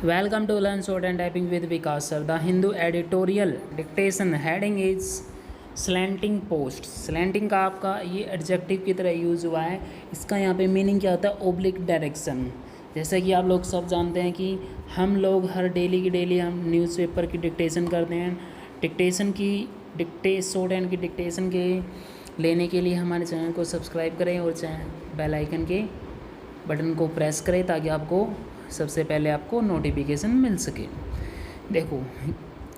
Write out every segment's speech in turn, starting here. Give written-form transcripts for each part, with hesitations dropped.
Welcome to Learn Short and Typing with Vikas sir. The Hindu editorial dictation heading is slanting post. Slanting का आपका ये adjective की तरह use हुआ है. इसका यहाँ पे मीनिंग क्या होता है? Oblique direction. जैसा कि आप लोग सब जानते हैं कि हम लोग हर डेली की डेली हम न्यूज़पेपर की डिक्टेशन करते हैं. शॉर्ट हैंड की डिक्टेशन के लेने के लिए हमारे चैनल को सब्सक्राइब करें और बेल आइकन के बटन को प्रेस करें ताकि आपको सबसे पहले आपको नोटिफिकेशन मिल सके. देखो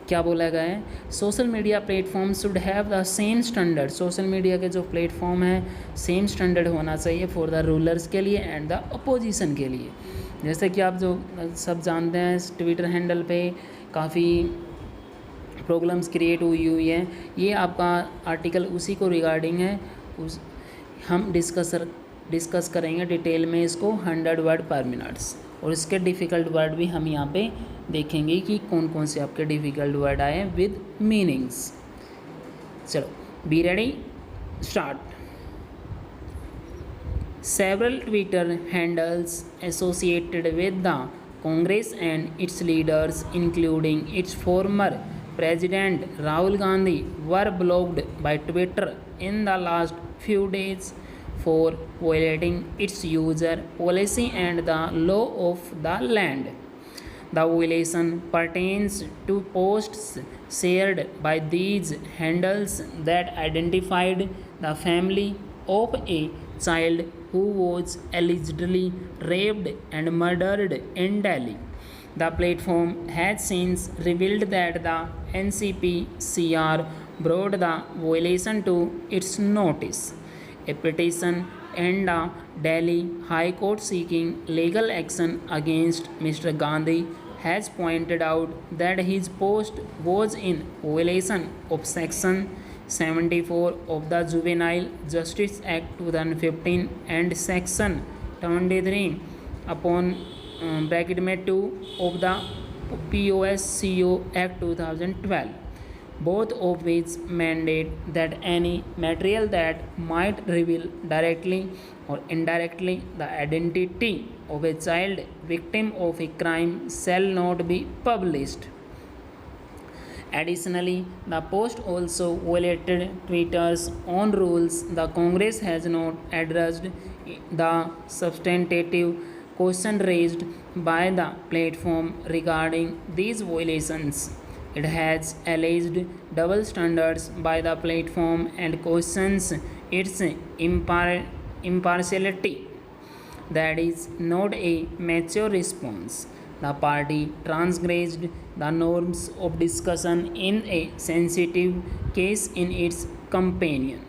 क्या बोला गया है, social media platform should have the same standard. Social media के जो प्लेटफॉर्म है सेम स्टैंडर्ड होना चाहिए फॉर द रूलर्स के लिए एंड द अपोजिशन के लिए. जैसे कि आप जो सब जानते हैं ट्विटर हैंडल पे काफ़ी प्रॉब्लम्स क्रिएट हुई है. ये आपका आर्टिकल उसी को रिगार्डिंग है. हम डिस्कस करेंगे डिटेल में इसको 100 वर्ड पर मिनट्स, और इसके डिफ़िकल्ट वर्ड भी हम यहाँ पे देखेंगे कि कौन कौन से आपके डिफ़िकल्ट वर्ड आए विद मीनिंग्स. चलो be ready, start. Several Twitter handles associated with the Congress and it's leaders including it's former president Rahul Gandhi were blocked by Twitter in the last few days for violating its user policy and the law of the land. The violation pertains to posts shared by these handles that identified the family of a child who was allegedly raped and murdered in Delhi. The platform has since revealed that the NCPCR brought the violation to its notice. A petition and the Delhi High Court seeking legal action against Mr. Gandhi has pointed out that his post was in violation of Section 74 of the Juvenile Justice Act 2015 and Section 23 upon bracket में 2 of the POSCO Act 2012. Both of which mandate that any material that might reveal directly or indirectly the identity of a child victim of a crime shall not be published. Additionally, the post also violated Twitter's own rules. The Congress has not addressed the substantive question raised by the platform regarding these violations. It has alleged double standards by the platform and questions its impartiality. That is not a mature response. The party transgressed the norms of discussion in a sensitive case in its companion.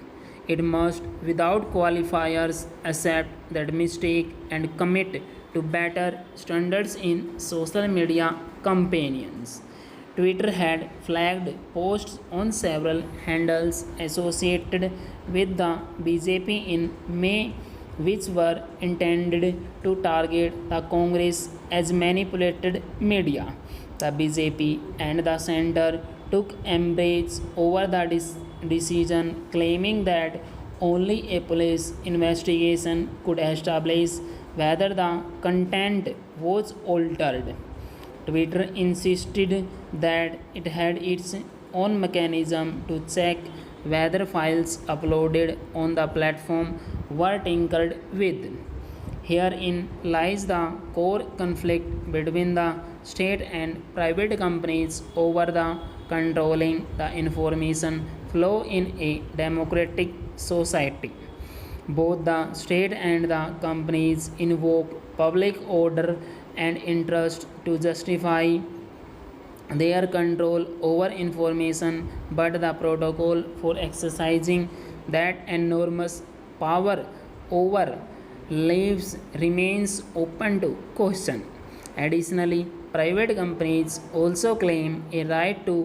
It must, without qualifiers, accept that mistake and commit to better standards in social media companions. Twitter had flagged posts on several handles associated with the BJP in May, which were intended to target the Congress as manipulated media. The BJP and the center took umbrage over the decision, claiming that only a police investigation could establish whether the content was altered. Twitter insisted that it had its own mechanism to check whether files uploaded on the platform were tinkered with. Herein lies the core conflict between the state and private companies over the controlling the information flow in a democratic society. Both the state and the companies invoke public order and interest to justify their control over information, but the protocol for exercising that enormous power over lives remains open to question. Additionally, private companies also claim a right to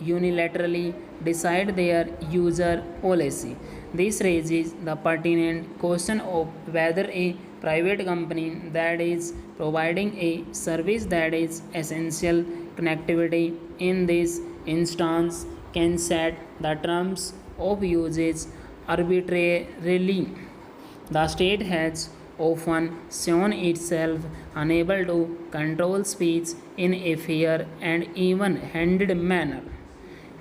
unilaterally decide their user policy. This raises the pertinent question of whether a private company that is providing a service that is essential connectivity in this instance can set the terms of usage arbitrarily. The state has often shown itself unable to control speech in a fair and even-handed manner.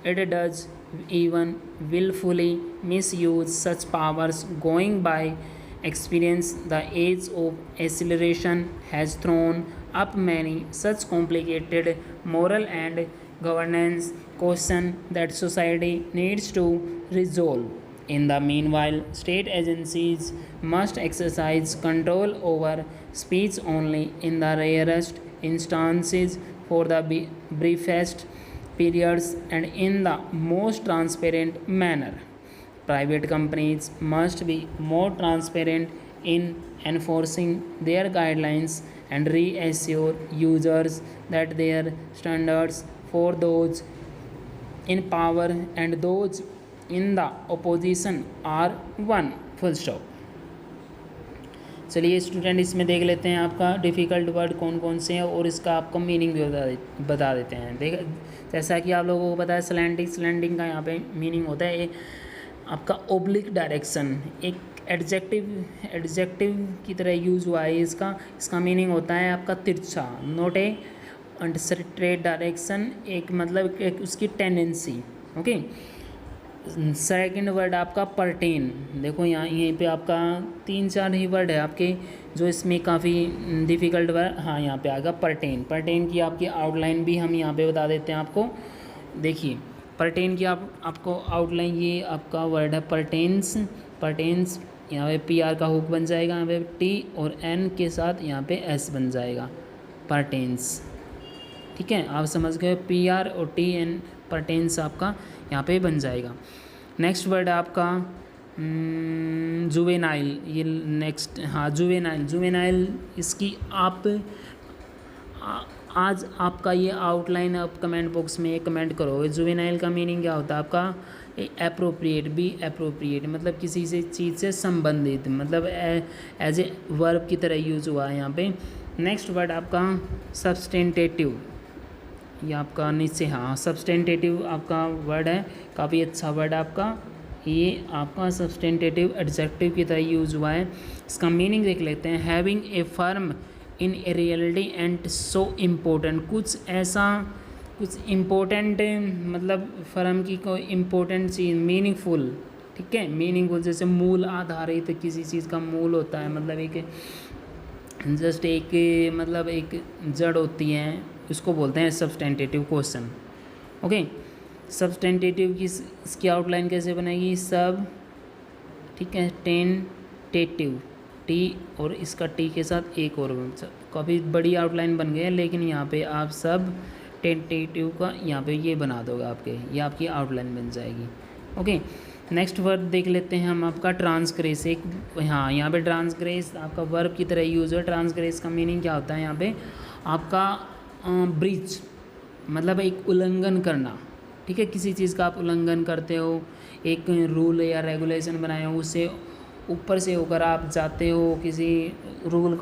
It does even willfully misuse such powers. Going by experience, the age of acceleration has thrown up many such complicated moral and governance questions that society needs to resolve. In the meanwhile, state agencies must exercise control over speech only in the rarest instances for the briefest periods and in the most transparent manner. Private companies must be more transparent in enforcing their guidelines and reassure users that their standards for those in power and those in the opposition are one. Full stop. चलिए student, इसमें देख लेते हैं आपका difficult word कौन कौन से हैं और इसका आपको मीनिंग भी बता देते हैं। देख, जैसा कि आप लोगों को पता है स्लैंडिंग का यहाँ पे मीनिंग होता है एक आपका ओब्लिक डायरेक्शन, एक एडजेक्टिव की तरह यूज़ हुआ है इसका मीनिंग होता है आपका तिरछा, नॉट ए स्ट्रेट डायरेक्शन, एक मतलब एक उसकी टेंडेंसी। ओके, सेकंड वर्ड आपका परटेन। देखो यहाँ यहीं पे आपका 3-4 ही वर्ड है आपके जो इसमें काफ़ी डिफ़िकल्ट वर्ड। हाँ, यहाँ पे आएगा परटेन की आपकी आउटलाइन भी हम यहाँ पे बता देते हैं आपको। देखिए परटेन की आपको आउटलाइन, ये आपका वर्ड है परटेन्स। यहाँ पे PR का हुक बन जाएगा, यहाँ पे T और N के साथ यहाँ पे S बन जाएगा, परटेन्स। ठीक है, आप समझ गए, PR और TN परटेन्स आपका यहाँ पे बन जाएगा। नेक्स्ट वर्ड आपका जुवेनाइल। ये नेक्स्ट, हाँ जुवेनाइल इसकी आज आपका ये आउटलाइन आप कमेंट बॉक्स में कमेंट करोगे। जुवेनाइल का मीनिंग क्या होता है आपका? एप्रोप्रिएट मतलब किसी से चीज़ से संबंधित, मतलब एज ए वर्ब की तरह यूज़ हुआ है यहाँ पे। नेक्स्ट वर्ड आपका सब्सटेंटेटिव, ये आपका नीचे, हाँ सब्सटेंटेटिव आपका वर्ड है, काफ़ी अच्छा वर्ड आपका। ये आपका सब्सटेंटेटिव एडजेक्टिव की तरह यूज़ हुआ है। इसका मीनिंग देख लेते हैं। Having a firm in a reality and so important, कुछ इम्पोर्टेंट मतलब फर्म की कोई इम्पोर्टेंट चीज़, मीनिंगफुल। ठीक है, मीनिंगफुल जैसे मूल आधारित, किसी चीज़ का मूल होता है, मतलब एक जस्ट एक मतलब एक जड़ होती है, उसको बोलते हैं सब्सटेंटेटिव क्वेश्चन। ओके, सब्सटेंटेटिव की इसकी आउटलाइन कैसे बनेगी? सब, ठीक है, टेंटेटिव, T और इसका T के साथ एक और काफ़ी बड़ी आउटलाइन बन गई है, लेकिन यहाँ पे आप सब टेंटेटिव का यहाँ पे ये बना दोगे आपके, ये आपकी आउटलाइन बन जाएगी। ओके, नेक्स्ट वर्ड देख लेते हैं हम आपका ट्रांसग्रेस। एक, हाँ यहाँ पे ट्रांसग्रेस आपका वर्ब की तरह यूज़ है। ट्रांसग्रेस का मीनिंग क्या होता है यहाँ पे आपका? ब्रीच मतलब एक उल्लंघन करना। ठीक है, किसी चीज़ का आप उल्लंघन करते हो, एक रूल या रेगुलेशन बनाए हो, उससे ऊपर से होकर आप जाते हो, किसी रूल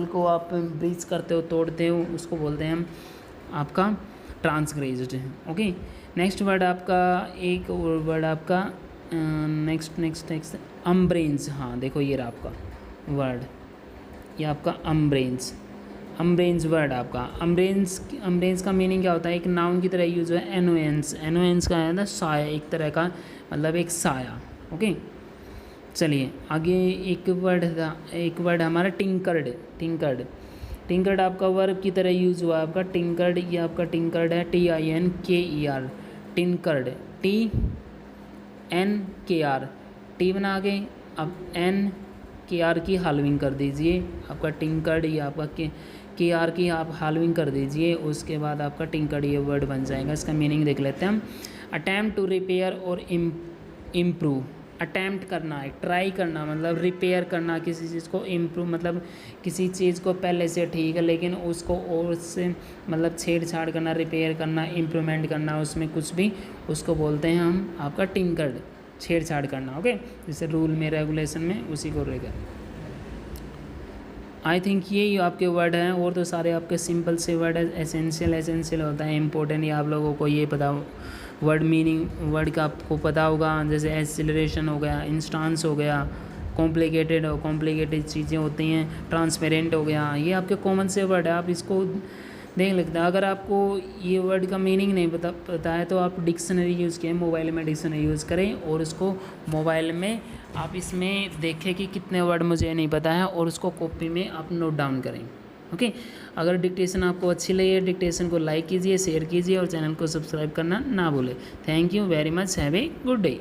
को आप ब्रीच करते हो, तोड़ते हो, उसको बोलते हैं हम आपका ट्रांसग्रेस्ड। ओके, नेक्स्ट वर्ड आपका, एक और वर्ड आपका नेक्स्ट अम्ब्रेंस। हाँ देखो ये रहा आपका वर्ड, ये आपका अम्ब्रेंस वर्ड आपका। अम्ब्रेंस का मीनिंग क्या होता है? एक नाउन की तरह यूज है। एनोएंस का है साया, एक तरह का मतलब एक साया। ओके, चलिए आगे एक वर्ड हमारा टिंकर्ड आपका वर्ब की तरह यूज हुआ है आपका टिंकर्ड। ये आपका टिंकर्ड है, TINKER, टिंकर्ड, TNKR, T बना के अब NKR की हालविंग कर दीजिए, आपका टिंकर्ड। ये आपका KR की आप हालविंग कर दीजिए, उसके बाद आपका टिंकर्ड ये वर्ड बन जाएगा। इसका मीनिंग देख लेते हैं हम। अटैम्प्ट टू रिपेयर और इम्प्रूव। अटैम्प्ट करना है, ट्राई करना, मतलब रिपेयर करना किसी चीज़ को, इम्प्रूव मतलब किसी चीज़ को पहले से ठीक है लेकिन उसको और से मतलब छेड़छाड़ करना, रिपेयर करना, इम्प्रूवमेंट करना, उसमें कुछ भी, उसको बोलते हैं हम आपका टिंकर्ड, छेड़छाड़ करना। ओके, जैसे रूल में रेगुलेशन में उसी को लेकर। आई थिंक ये आपके वर्ड हैं, और तो सारे आपके सिंपल से वर्ड है। एसेंशियल होता है, इम्पोर्टेंट, ये आप लोगों को ये पता वर्ड मीनिंग वर्ड का आपको पता होगा। जैसे एक्सीलरेशन हो गया, इंस्टांस हो गया, कॉम्प्लिकेटेड और कॉम्प्लिकेटेड चीज़ें होती हैं, ट्रांसपेरेंट हो गया, ये आपके कॉमन से वर्ड है, आप इसको देख लेते हैं। अगर आपको ये वर्ड का मीनिंग नहीं पता है तो आप डिक्शनरी यूज़ करें, मोबाइल में डिक्शनरी यूज़ करें और उसको मोबाइल में आप इसमें देखें कि कितने वर्ड मुझे नहीं पता है और उसको कॉपी में आप नोट डाउन करें। ओके, अगर डिक्टेशन आपको अच्छी लगी है, डिक्टेशन को लाइक कीजिए, शेयर कीजिए और चैनल को सब्सक्राइब करना ना भूलें। Thank you very much, have a good day.